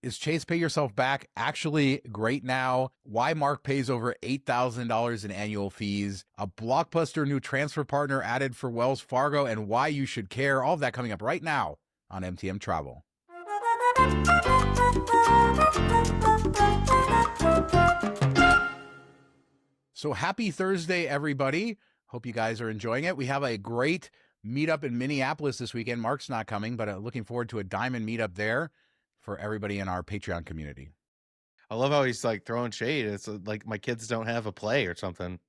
Is Chase Pay Yourself Back actually great now? Why Mark pays over $8,000 in annual fees? A blockbuster new transfer partner added for Wells Fargo, and why you should care. All of that coming up right now on MTM Travel. So happy Thursday, everybody. Hope you guys are enjoying it. We have a great meetup in Minneapolis this weekend. Mark's not coming, but looking forward to a diamond meetup there for everybody in our Patreon community. I love how he's like throwing shade. It's like my kids don't have a play or something.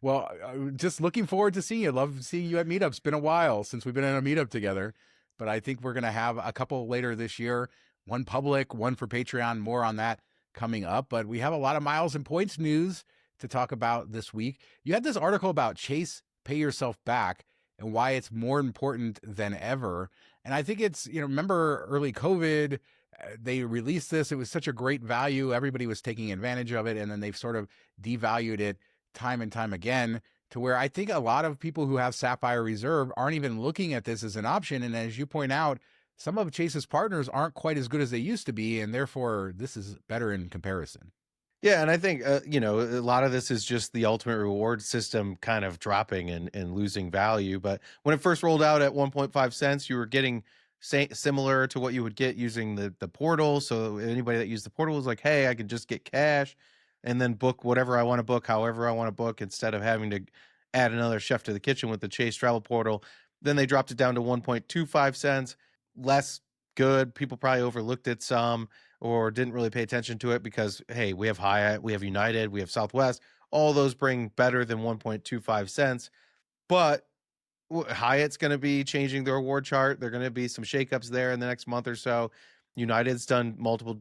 Well, just looking forward to seeing you. Love seeing you at meetups. Been a while since we've been in a meetup together, but I think we're going to have a couple later this year. One public, one for Patreon. More on that coming up. But we have a lot of miles and points news to talk about this week. You had this article about Chase Pay Yourself Back and why it's more important than ever. And I think it's, remember early COVID, they released this. It was such a great value. Everybody was taking advantage of it. And then they've sort of devalued it time and time again to where I think a lot of people who have Sapphire Reserve aren't even looking at this as an option. And as you point out, some of Chase's partners aren't quite as good as they used to be. And therefore, this is better in comparison. Yeah, and I think, a lot of this is just the ultimate reward system kind of dropping and losing value. But when it first rolled out at 1.5 cents, you were getting similar to what you would get using the portal. So anybody that used the portal was like, hey, I can just get cash and then book whatever I want to book, however I want to book, instead of having to add another chef to the kitchen with the Chase Travel Portal. Then they dropped it down to 1.25 cents. Less good. People probably overlooked it some or didn't really pay attention to it because, hey, we have Hyatt, we have United, we have Southwest. All those bring better than 1.25 cents. But Hyatt's going to be changing their reward chart. There are going to be some shakeups there in the next month or so. United's done multiple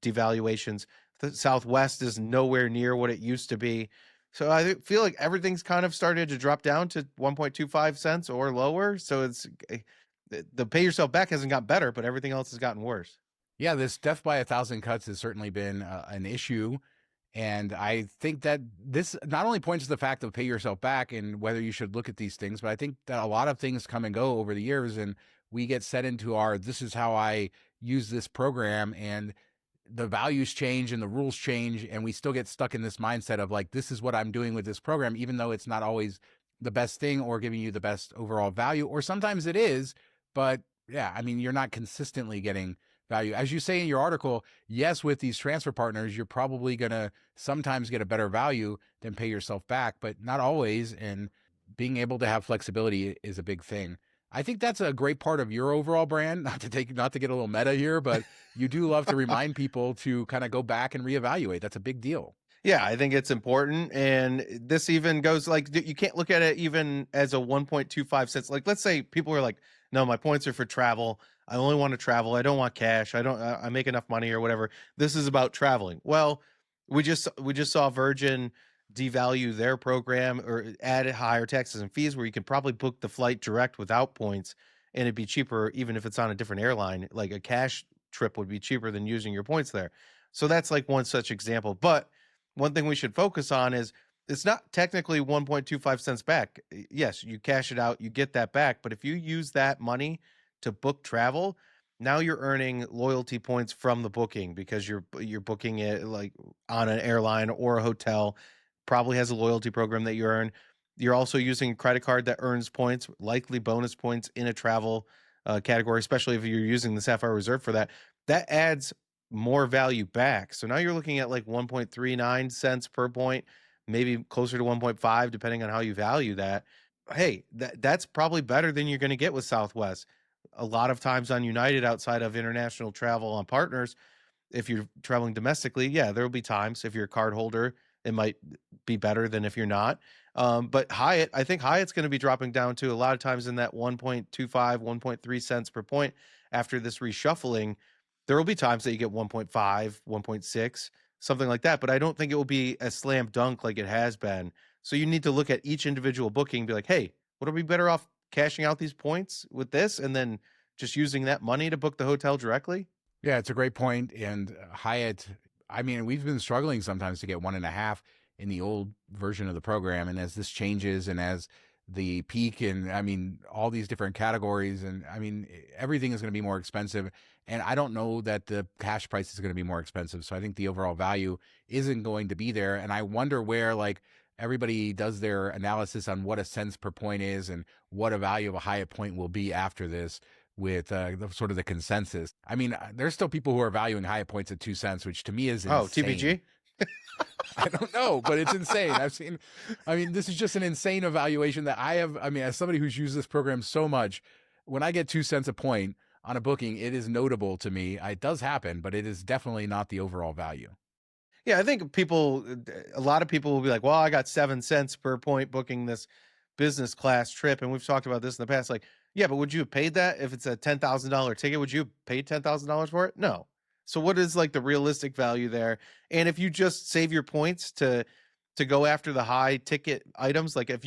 devaluations. The Southwest is nowhere near what it used to be. So I feel like everything's kind of started to drop down to 1.25 cents or lower. So it's the pay yourself back hasn't got better, but everything else has gotten worse. Yeah, this death by 1,000 cuts has certainly been an issue. And I think that this not only points to the fact of pay yourself back and whether you should look at these things, but I think that a lot of things come and go over the years and we get set into this is how I use this program, and the values change and the rules change. And we still get stuck in this mindset of like, this is what I'm doing with this program, even though it's not always the best thing or giving you the best overall value, or sometimes it is. But yeah, I mean, you're not consistently getting value. As you say in your article, yes, with these transfer partners, you're probably going to sometimes get a better value than pay yourself back, but not always. And being able to have flexibility is a big thing. I think that's a great part of your overall brand, not to get a little meta here, but you do love to remind people to kind of go back and reevaluate. That's a big deal. Yeah, I think it's important. And this even goes like, you can't look at it even as a 1.25 cents. Like, let's say people are like, no, my points are for travel. I only want to travel. I don't want cash. I make enough money or whatever. This is about traveling. Well, we just saw Virgin devalue their program or add higher taxes and fees where you can probably book the flight direct without points and it'd be cheaper even if it's on a different airline. Like a cash trip would be cheaper than using your points there. So that's like one such example. But one thing we should focus on is it's not technically 1.25 cents back. Yes, you cash it out, you get that back. But if you use that money to book travel, now you're earning loyalty points from the booking because you're booking it like on an airline or a hotel, probably has a loyalty program that you earn. You're also using a credit card that earns points, likely bonus points in a travel category, especially if you're using the Sapphire Reserve for that. That adds more value back. So now you're looking at like 1.39 cents per point, maybe closer to 1.5, depending on how you value that. Hey, that's probably better than you're going to get with Southwest. A lot of times on United, outside of international travel on partners, if you're traveling domestically, yeah, there will be times if you're a card holder, it might be better than if you're not. But Hyatt, I think Hyatt's going to be dropping down to a lot of times in that 1.25, 1.3 cents per point after this reshuffling. There will be times that you get 1.5, 1.6, something like that. But I don't think it will be a slam dunk like it has been. So you need to look at each individual booking and be like, hey, would I be better off cashing out these points with this and then just using that money to book the hotel directly? Yeah, it's a great point. And Hyatt, I mean, we've been struggling sometimes to get 1.5 in the old version of the program. And as this changes and as the peak, and I mean all these different categories, and I mean everything is going to be more expensive, and I don't know that the cash price is going to be more expensive. So I think the overall value isn't going to be there, and I wonder where like everybody does their analysis on what a cents per point is and what a value of a Hyatt point will be after this with the sort of the consensus. I mean, there's still people who are valuing Hyatt points at 2 cents, which to me is Oh, insane. TBG. I don't know, but it's insane. I mean, this is just an insane evaluation that I have. I mean, as somebody who's used this program so much, when I get 2 cents a point on a booking, it is notable to me. It does happen, but it is definitely not the overall value. Yeah, I think a lot of people will be like, well, I got 7 cents per point booking this business class trip. And we've talked about this in the past. Like, yeah, but would you have paid that if it's a $10,000 ticket? Would you have paid $10,000 for it? No. So what is like the realistic value there? And if you just save your points to go after the high ticket items, like if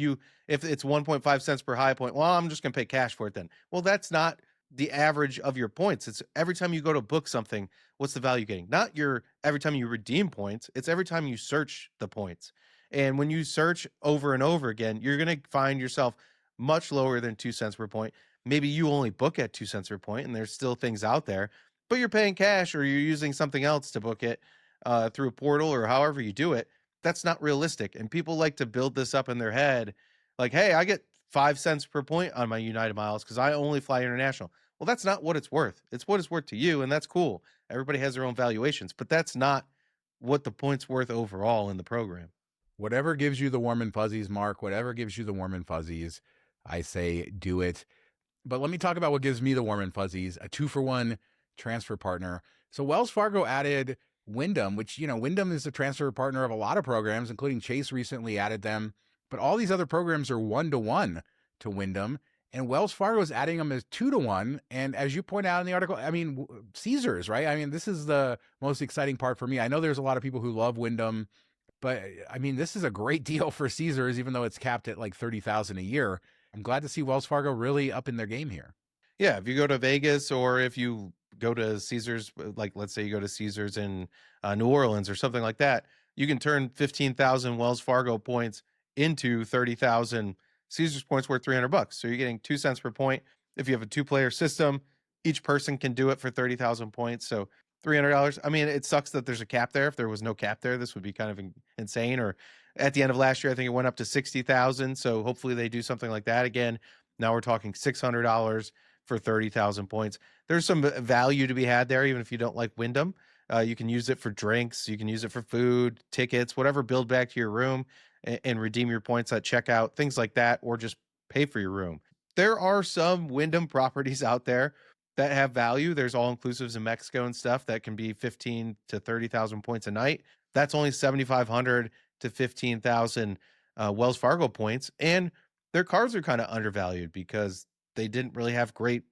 it's 1.5 cents per high point, well, I'm just gonna pay cash for it then. Well, that's not the average of your points. It's every time you go to book something, what's the value getting? Not your every time you redeem points, it's every time you search the points. And when you search over and over again, you're going to find yourself much lower than 2 cents per point. Maybe you only book at 2 cents per point, and there's still things out there, but you're paying cash or you're using something else to book it through a portal or however you do it. That's not realistic. And people like to build this up in their head like, hey, I get 5 cents per point on my United Miles because I only fly international. Well, that's not what it's worth. It's what it's worth to you, and that's cool. Everybody has their own valuations, but that's not what the point's worth overall in the program. Whatever gives you the warm and fuzzies, Mark, whatever gives you the warm and fuzzies, I say do it. But let me talk about what gives me the warm and fuzzies, a 2-for-1 transfer partner. So Wells Fargo added Wyndham, which, Wyndham is a transfer partner of a lot of programs, including Chase recently added them. But all these other programs are 1-to-1 to Wyndham. And Wells Fargo is adding them as 2-to-1. And as you point out in the article, I mean, Caesars, right? I mean, this is the most exciting part for me. I know there's a lot of people who love Wyndham, but I mean, this is a great deal for Caesars, even though it's capped at like 30,000 a year. I'm glad to see Wells Fargo really up in their game here. Yeah, if you go to Vegas or if you go to Caesars, like let's say you go to Caesars in New Orleans or something like that, you can turn 15,000 Wells Fargo points into 30,000 Caesars points worth $300. So you're getting 2 cents per point. If you have a 2-player system, each person can do it for 30,000 points. So $300. I mean, it sucks that there's a cap there. If there was no cap there, this would be kind of insane. Or at the end of last year, I think it went up to 60,000. So hopefully they do something like that again. Now we're talking $600 for 30,000 points. There's some value to be had there, even if you don't like Wyndham. You can use it for drinks. You can use it for food, tickets, whatever, build back to your room and redeem your points at checkout, things like that, or just pay for your room. There are some Wyndham properties out there that have value. There's all inclusives in Mexico and stuff that can be 15 to 30,000 points a night. That's only 7,500 to 15,000 Wells Fargo points. And their cards are kind of undervalued because they didn't really have great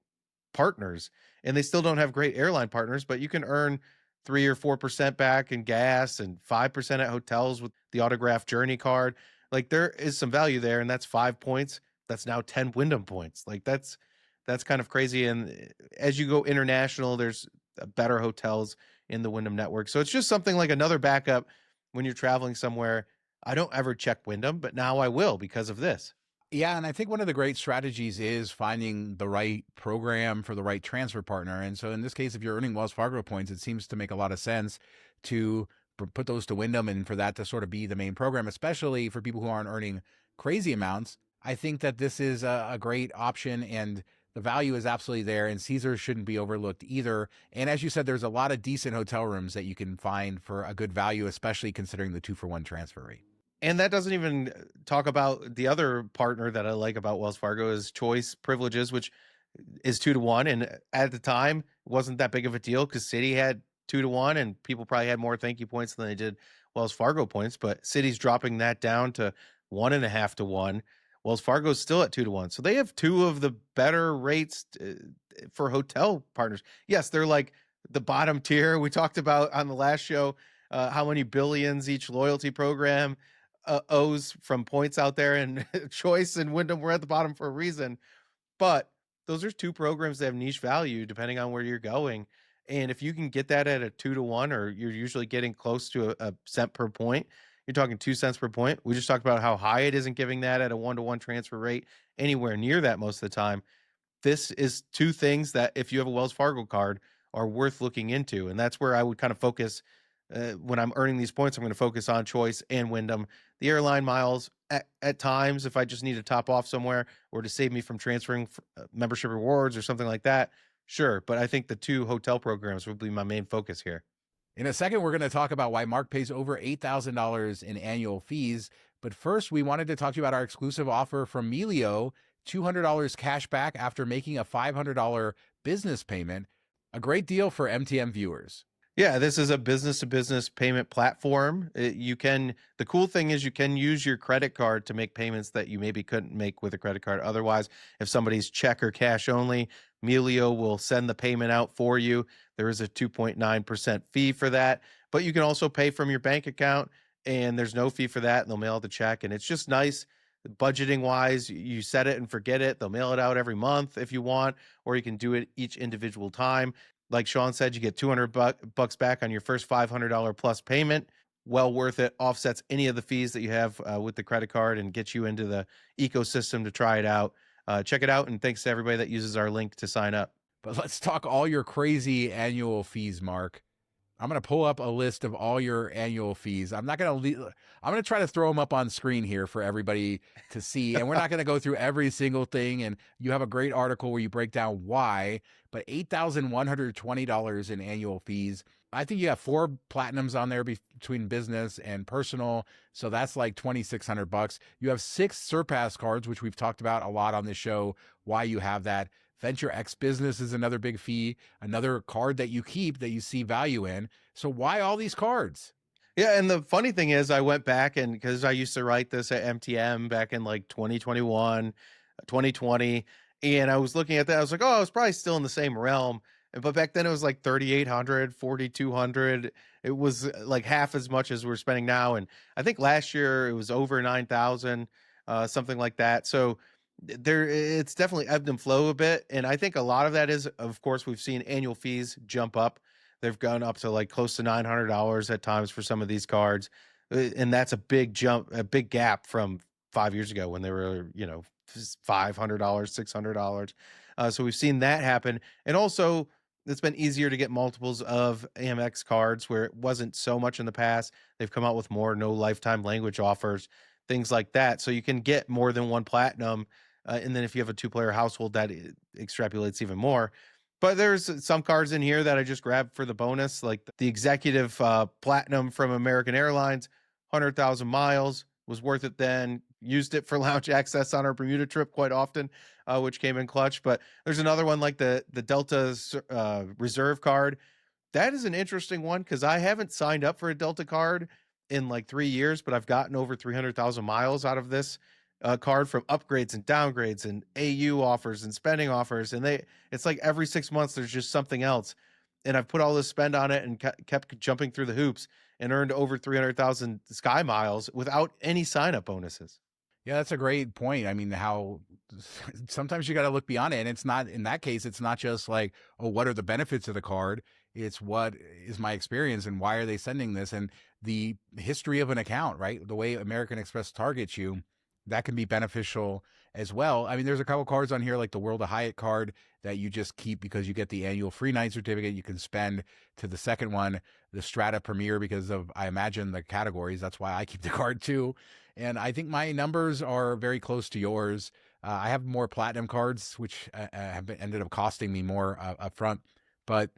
partners, and they still don't have great airline partners, but you can earn 3 or 4% back in gas and 5% at hotels with the autographed Journey card. Like there is some value there, and that's 5 points. That's now 10 Wyndham points. Like that's kind of crazy. And as you go international, there's better hotels in the Wyndham network. So it's just something like another backup when you're traveling somewhere. I don't ever check Wyndham, but now I will because of this. Yeah, and I think one of the great strategies is finding the right program for the right transfer partner. And so in this case, if you're earning Wells Fargo points, it seems to make a lot of sense to put those to Wyndham and for that to sort of be the main program, especially for people who aren't earning crazy amounts. I think that this is a great option, and the value is absolutely there, and Caesars shouldn't be overlooked either. And as you said, there's a lot of decent hotel rooms that you can find for a good value, especially considering the 2-for-1 transfer rate. And that doesn't even talk about the other partner that I like about Wells Fargo is Choice Privileges, which is 2-to-1. And at the time, it wasn't that big of a deal because Citi had 2-to-1, and people probably had more thank you points than they did Wells Fargo points. But Citi's dropping that down to 1.5-to-1. Wells Fargo's still at 2-to-1. So they have two of the better rates for hotel partners. Yes, they're like the bottom tier. We talked about on the last show how many billions each loyalty program owes from points out there, and Choice and Wyndham were at the bottom for a reason. But those are two programs that have niche value depending on where you're going. And if you can get that at a 2-to-1, or you're usually getting close to a cent per point, you're talking 2 cents per point. We just talked about how high it isn't giving that at a 1-to-1 transfer rate anywhere near that most of the time. This is two things that, if you have a Wells Fargo card, are worth looking into. And that's where I would kind of focus when I'm earning these points. I'm going to focus on Choice and Wyndham. The airline miles, at times, if I just need to top off somewhere or to save me from transferring membership rewards or something like that, sure. But I think the two hotel programs would be my main focus here. In a second, we're going to talk about why Mark pays over $8,000 in annual fees. But first, we wanted to talk to you about our exclusive offer from Meio, $200 cash back after making a $500 business payment. A great deal for MTM viewers. Yeah, this is a business-to-business payment platform. The cool thing is you can use your credit card to make payments that you maybe couldn't make with a credit card. Otherwise, if somebody's check or cash only, Melio will send the payment out for you. There is a 2.9% fee for that, but you can also pay from your bank account, and there's no fee for that, and they'll mail the check, and it's just nice. Budgeting wise, you set it and forget it. They'll mail it out every month if you want, or you can do it each individual time. Like Shawn said, you get 200 bucks back on your first $500 plus payment. Well worth it. Offsets any of the fees that you have with the credit card and gets you into the ecosystem to try it out. Check it out. And thanks to everybody that uses our link to sign up. But let's talk all your crazy annual fees, Mark. I'm going to pull up a list of all your annual fees. I'm going to try to throw them up on screen here for everybody to see. And we're not going to go through every single thing. And you have a great article where you break down why, but $8,120 in annual fees. I think you have 4 platinums on there between business and personal. So that's like $2,600. You have 6 Surpass cards, which we've talked about a lot on this show, why you have that. Venture X Business is another big fee, another card that you keep that you see value in. So why all these cards? Yeah, and the funny thing is I went back, and because I used to write this at MTM back in like 2021, 2020, and I was looking at that, I was like, oh, I was probably still in the same realm. But back then it was like 3,800, 4,200. It was like half as much as we're spending now. And I think last year it was over 9,000, something like that. So it's definitely ebbed and flow a bit. And I think a lot of that is, of course, we've seen annual fees jump up. They've gone up to like close to $900 at times for some of these cards. And that's a big jump, a big gap from 5 years ago when they were, $500, $600. So we've seen that happen. And also, it's been easier to get multiples of Amex cards where it wasn't so much in the past. They've come out with more no lifetime language offers, things like that. So you can get more than one platinum. And then if you have a 2-player household, that extrapolates even more. But there's some cards in here that I just grabbed for the bonus, like the executive platinum from American Airlines, 100,000 miles, was worth it then. Used it for lounge access on our Bermuda trip quite often, which came in clutch. But there's another one like the Delta Reserve card. That is an interesting one because I haven't signed up for a Delta card in like 3 years, but I've gotten over 300,000 miles out of this card from upgrades and downgrades and AU offers and spending offers. And it's like every 6 months, there's just something else. And I've put all this spend on it and kept jumping through the hoops and earned over 300,000 Sky miles without any sign-up bonuses. Yeah, that's a great point. I mean, how sometimes you got to look beyond it. And it's not, in that case, it's not just like, oh, what are the benefits of the card? It's what is my experience and why are they sending this? And the history of an account, right? The way American Express targets you, that can be beneficial as well. I mean, there's a couple cards on here like the World of Hyatt card that you just keep because you get the annual free night certificate. You can spend to the second one, the Strata Premier, because of, I imagine, the categories. That's why I keep the card too. And I think my numbers are very close to yours. I have more platinum cards, which ended up costing me more up front. But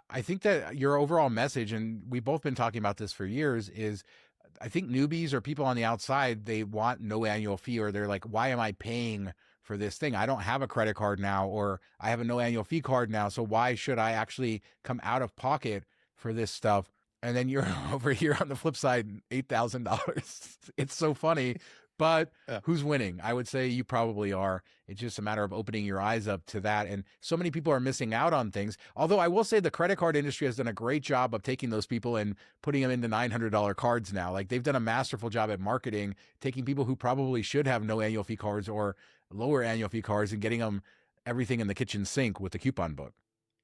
I think that your overall message, and we've both been talking about this for years, is I think newbies or people on the outside, they want no annual fee, or they're like, why am I paying for this thing? I don't have a credit card now, or I have a no annual fee card now. So why should I actually come out of pocket for this stuff? And then you're over here on the flip side, $8,000. It's so funny, but who's winning? I would say you probably are. It's just a matter of opening your eyes up to that. And so many people are missing out on things. Although I will say the credit card industry has done a great job of taking those people and putting them into $900 cards now. Like they've done a masterful job at marketing, taking people who probably should have no annual fee cards or lower annual fee cards and getting them everything in the kitchen sink with the coupon book.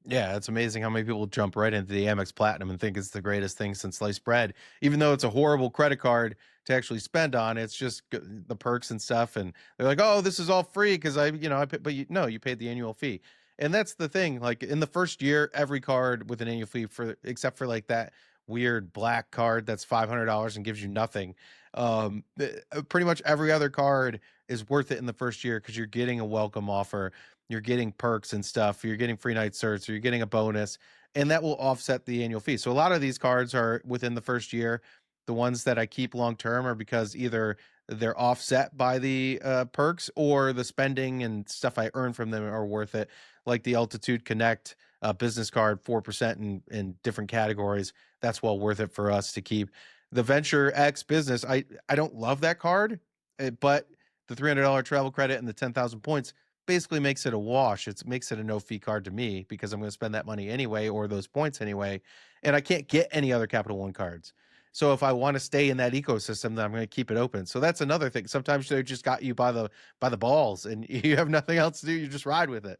Yeah, it's amazing how many people jump right into the Amex Platinum and think it's the greatest thing since sliced bread, even though it's a horrible credit card to actually spend on. It's just the perks and stuff, and they're like, "Oh, this is all free because I pay, but no, you paid the annual fee." And that's the thing. Like in the first year, every card with an annual fee for except for like that weird black card that's $500 and gives you nothing. Pretty much every other card is worth it in the first year because you're getting a welcome offer, you're getting perks and stuff, you're getting free night certs, or you're getting a bonus, and that will offset the annual fee. So a lot of these cards are within the first year. The ones that I keep long term are because either they're offset by the perks or the spending and stuff I earn from them are worth it. Like the Altitude Connect business card, 4% in different categories. That's well worth it for us to keep. The Venture X business, I don't love that card, but the $300 travel credit and the 10,000 points basically makes it a wash. It makes it a no fee card to me because I'm going to spend that money anyway or those points anyway, and I can't get any other Capital One cards. So if I want to stay in that ecosystem, then I'm going to keep it open. So that's another thing. Sometimes they just got you by the balls, and you have nothing else to do. You just ride with it.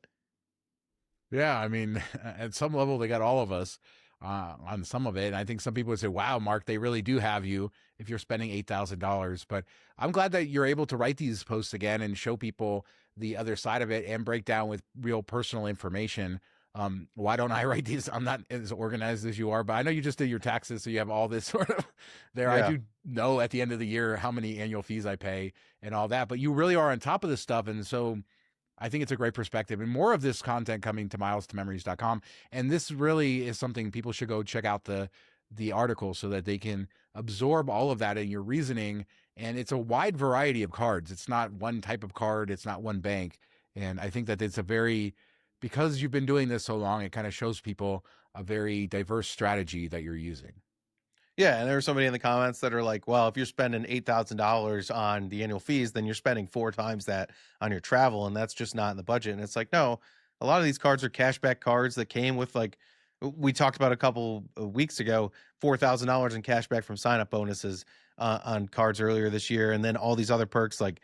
Yeah, I mean, at some level, they got all of us on some of it. And I think some people would say, "Wow, Mark, they really do have you if you're spending $8,000." But I'm glad that you're able to write these posts again and show people the other side of it and break down with real personal information. Why don't I write these? I'm not as organized as you are, but I know you just did your taxes, so you have all this sort of there. I Yeah. do know at the end of the year how many annual fees I pay and all that, but you really are on top of this stuff, and so I think it's a great perspective and more of this content coming to milestomemories.com. And this really is something people should go check out the article so that they can absorb all of that in your reasoning. And it's a wide variety of cards. It's not one type of card. It's not one bank. And I think that it's a very, because you've been doing this so long, it kind of shows people a very diverse strategy that you're using. Yeah, and there was somebody in the comments that are like, "Well, if you're spending $8,000 on the annual fees, then you're spending 4 times that on your travel, and that's just not in the budget." And it's like, no, a lot of these cards are cashback cards that came with like we talked about a couple of weeks ago, $4,000 in cashback from sign up bonuses on cards earlier this year, and then all these other perks like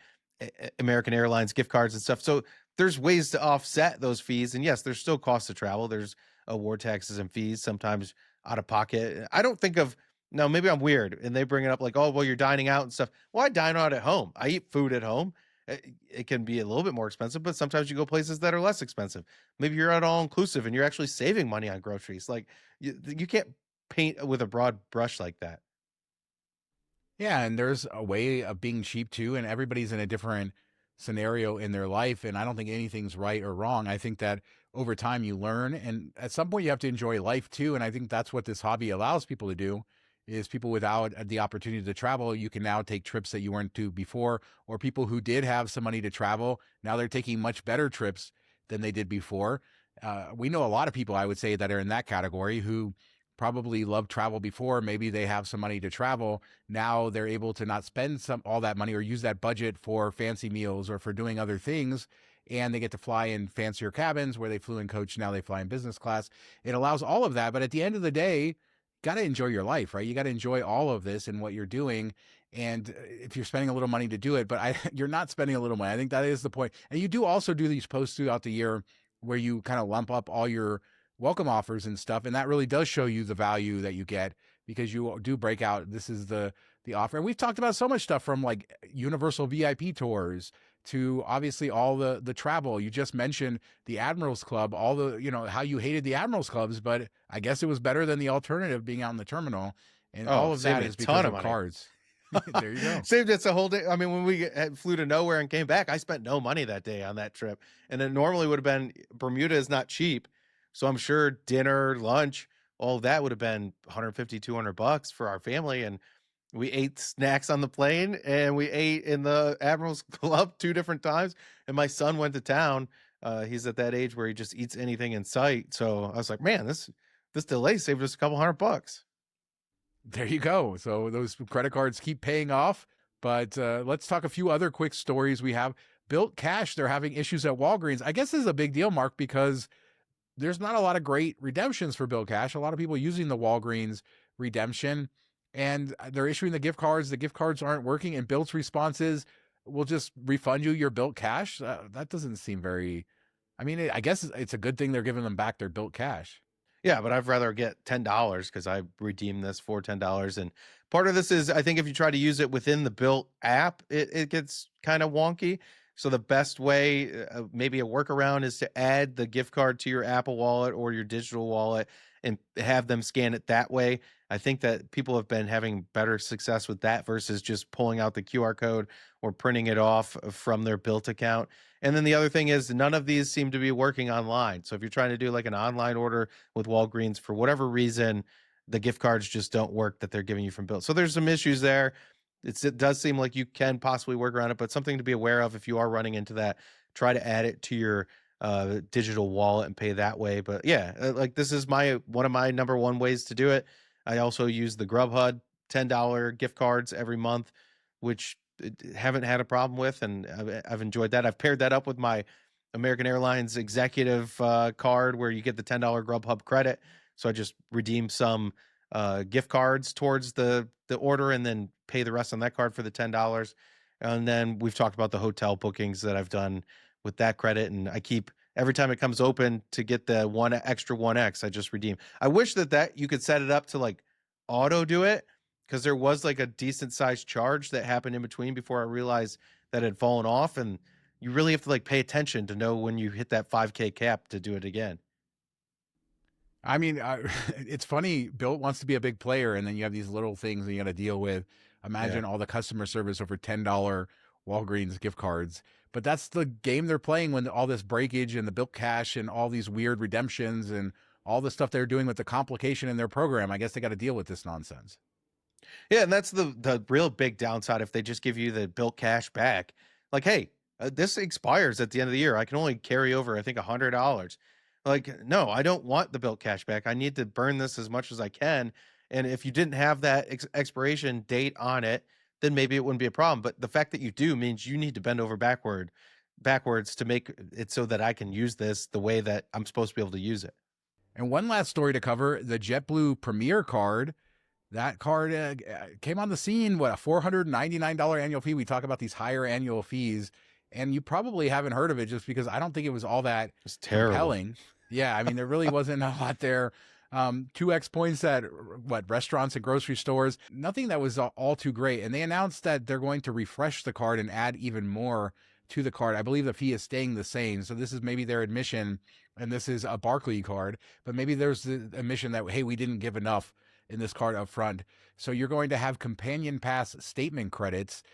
American Airlines gift cards and stuff. So there's ways to offset those fees, and yes, there's still costs to travel. There's award taxes and fees sometimes out of pocket. I don't think of no, maybe I'm weird, and they bring it up like, "Oh, well, you're dining out and stuff." Well, I dine out at home. I eat food at home. It can be a little bit more expensive, but sometimes you go places that are less expensive. Maybe you're at all inclusive and you're actually saving money on groceries. Like you can't paint with a broad brush like that. Yeah, and there's a way of being cheap too, and everybody's in a different scenario in their life, and I don't think anything's right or wrong. I think that over time you learn, and at some point you have to enjoy life too, and I think that's what this hobby allows people to do. Is people without the opportunity to travel, you can now take trips that you weren't to before, or people who did have some money to travel, now they're taking much better trips than they did before. We know a lot of people, I would say, that are in that category who probably loved travel before. Maybe they have some money to travel now, they're able to not spend some all that money or use that budget for fancy meals or for doing other things, and they get to fly in fancier cabins where they flew in coach, now they fly in business class. It allows all of that, but at the end of the day, got to enjoy your life, right? You got to enjoy all of this and what you're doing. And if you're spending a little money to do it, but you're not spending a little money. I think that is the point. And you do also do these posts throughout the year where you kind of lump up all your welcome offers and stuff, and that really does show you the value that you get because you do break out. This is the offer, and we've talked about so much stuff from like universal VIP tours to obviously all the travel. You just mentioned the Admirals Club, all the how you hated the Admirals Clubs, but I guess it was better than the alternative being out in the terminal, and Oh, all of saved that me a is because ton of of money. cards. There you go. Saved us a whole day. I mean, when we flew to nowhere and came back, I spent no money that day on that trip. And it normally would have been Bermuda is not cheap. So I'm sure dinner, lunch, all of that would have been 150, $200 for our family. And we ate snacks on the plane and we ate in the Admirals Club 2 different times. And my son went to town. He's at that age where he just eats anything in sight. So I was like, man, this delay saved us a couple $100. There you go. So those credit cards keep paying off. But let's talk a few other quick stories we have. Bilt Cash, they're having issues at Walgreens. I guess this is a big deal, Mark, because there's not a lot of great redemptions for Bilt Cash. A lot of people using the Walgreens redemption, and they're issuing the gift cards. The gift cards aren't working, and Bilt's response is, "We'll just refund you your Bilt Cash." That doesn't seem very. I mean, I guess it's a good thing they're giving them back their Bilt Cash. Yeah, but I'd rather get $10 because I redeemed this for $10. And part of this is I think if you try to use it within the Bilt app, it gets kind of wonky. So the best way, maybe a workaround, is to add the gift card to your Apple Wallet or your digital wallet and have them scan it that way. I think that people have been having better success with that versus just pulling out the QR code or printing it off from their Bilt account. And then the other thing is none of these seem to be working online. So if you're trying to do like an online order with Walgreens, for whatever reason, the gift cards just don't work that they're giving you from Bilt. So there's some issues there. It does seem like you can possibly work around it, but something to be aware of if you are running into that. Try to add it to your digital wallet and pay that way. But yeah, like this is one of my number one ways to do it. I also use the Grubhub $10 gift cards every month, which haven't had a problem with, and I've enjoyed that. I've paired that up with my American Airlines executive card where you get the $10 Grubhub credit. So I just redeem some gift cards towards the order and then pay the rest on that card for the $10. And then we've talked about the hotel bookings that I've done with that credit, and I keep every time it comes open to get the one extra 1x, I just redeem. I wish that you could set it up to like auto do it, because there was like a decent sized charge that happened in between before I realized that it had fallen off, and you really have to like pay attention to know when you hit that 5K cap to do it again. I mean, it's funny. Bilt wants to be a big player, and then you have these little things that you got to deal with. Imagine all the customer service over $10 Walgreens gift cards. But that's the game they're playing when all this breakage and the Bilt Cash and all these weird redemptions and all the stuff they're doing with the complication in their program. I guess they got to deal with this nonsense. Yeah, and that's the real big downside if they just give you the Bilt Cash back. Like, hey, this expires at the end of the year. I can only carry over, I think, $100. Like, no, I don't want the Bilt Cash back. I need to burn this as much as I can. And if you didn't have that expiration date on it, then maybe it wouldn't be a problem. But the fact that you do means you need to bend over backwards to make it so that I can use this the way that I'm supposed to be able to use it. And one last story to cover: the JetBlue Premier card. That card came on the scene. What, a $499 annual fee? We talk about these higher annual fees, and you probably haven't heard of it just because I don't think it was all that It's terrible. compelling. Yeah, I mean, there really wasn't a lot there. 2x points at restaurants and grocery stores. Nothing that was all too great. And they announced that they're going to refresh the card and add even more to the card. I believe the fee is staying the same. So this is maybe their admission, and this is a Barclay card, but maybe there's the admission that, hey, we didn't give enough in this card up front. So you're going to have companion pass statement credits.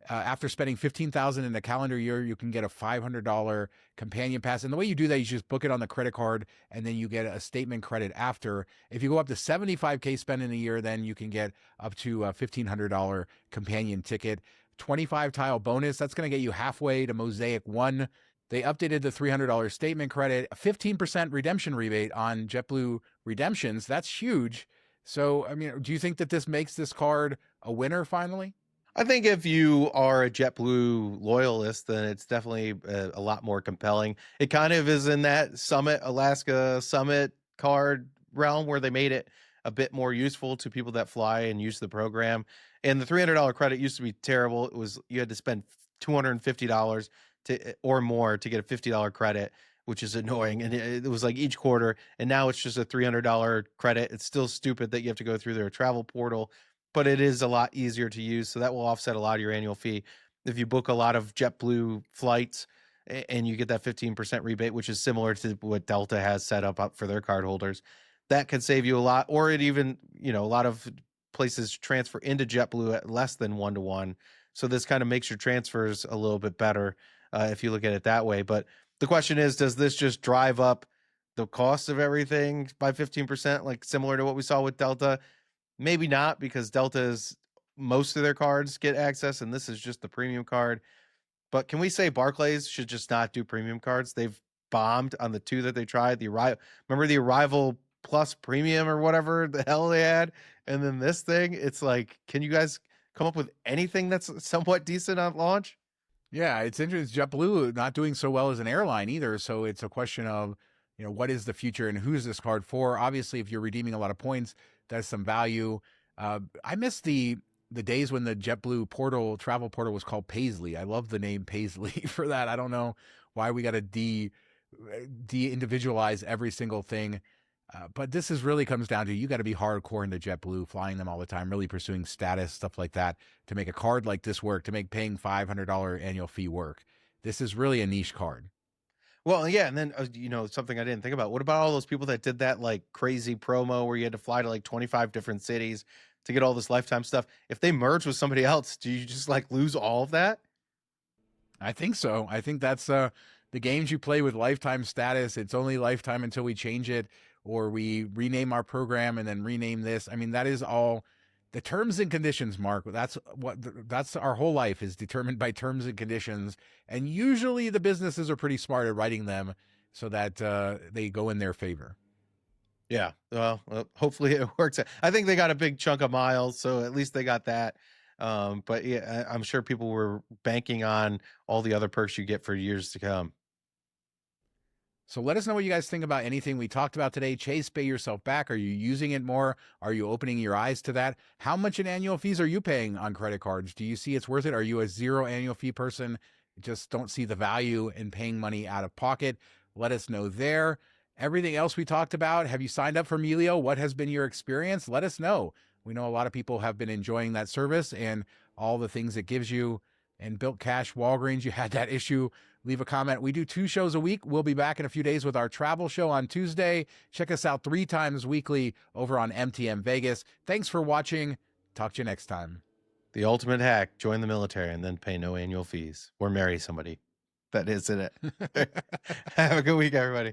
After spending $15,000 in a calendar year, you can get a $500 companion pass. And the way you do that, you just book it on the credit card, and then you get a statement credit after. If you go up to 75K spend in a year, then you can get up to a $1,500 companion ticket. 25 tile bonus, that's going to get you halfway to Mosaic 1. They updated the $300 statement credit, a 15% redemption rebate on JetBlue redemptions. That's huge. So, I mean, do you think that this makes this card a winner finally? I think if you are a JetBlue loyalist, then it's definitely a lot more compelling. It kind of is in that Alaska Summit card realm where they made it a bit more useful to people that fly and use the program. And the $300 credit used to be terrible. It was, you had to spend $250 or more to get a $50 credit, which is annoying. And it was like each quarter. And now it's just a $300 credit. It's still stupid that you have to go through their travel portal, but it is a lot easier to use. So that will offset a lot of your annual fee. If you book a lot of JetBlue flights and you get that 15% rebate, which is similar to what Delta has set up for their card holders, that could save you a lot. Or it even, a lot of places transfer into JetBlue at less than 1-to-1. So this kind of makes your transfers a little bit better if you look at it that way. But the question is, does this just drive up the cost of everything by 15%, like similar to what we saw with Delta? Maybe not, because Delta's most of their cards get access, and this is just the premium card. But can we say Barclays should just not do premium cards? They've bombed on the two that they tried. Remember the Arrival Plus Premium or whatever the hell they had? And then this thing, it's like, can you guys come up with anything that's somewhat decent on launch? Yeah, it's interesting. JetBlue not doing so well as an airline either. So it's a question of, what is the future and who's this card for? Obviously, if you're redeeming a lot of points, that's some value. I miss the days when the JetBlue travel portal was called Paisley. I love the name Paisley for that. I don't know why we got to de-individualize every single thing. But this is really comes down to you got to be hardcore into JetBlue, flying them all the time, really pursuing status, stuff like that, to make a card like this work, to make paying $500 annual fee work. This is really a niche card. Well, yeah, and then something I didn't think about. What about all those people that did that like crazy promo where you had to fly to like 25 different cities to get all this lifetime stuff? If they merge with somebody else, do you just like lose all of that? I think so. I think that's the games you play with lifetime status. It's only lifetime until we change it or we rename our program and then rename this. I mean, that is all the terms and conditions, Mark. That's our whole life is determined by terms and conditions. And usually the businesses are pretty smart at writing them so that they go in their favor. Yeah. Well, hopefully it works. I think they got a big chunk of miles, so at least they got that. But yeah, I'm sure people were banking on all the other perks you get for years to come. So let us know what you guys think about anything we talked about today. Chase, pay yourself back. Are you using it more? Are you opening your eyes to that? How much in annual fees are you paying on credit cards? Do you see it's worth it? Are you a zero annual fee person? Just don't see the value in paying money out of pocket? Let us know there. Everything else we talked about, have you signed up for Meio? What has been your experience? Let us know. We know a lot of people have been enjoying that service and all the things it gives you. And Bilt Cash Walgreens, you had that issue. Leave a comment. We do 2 shows a week. We'll be back in a few days with our travel show on Tuesday. Check us out 3 times weekly over on MTM Vegas. Thanks for watching. Talk to you next time. The ultimate hack: join the military and then pay no annual fees or marry somebody. That is it. Have a good week, everybody.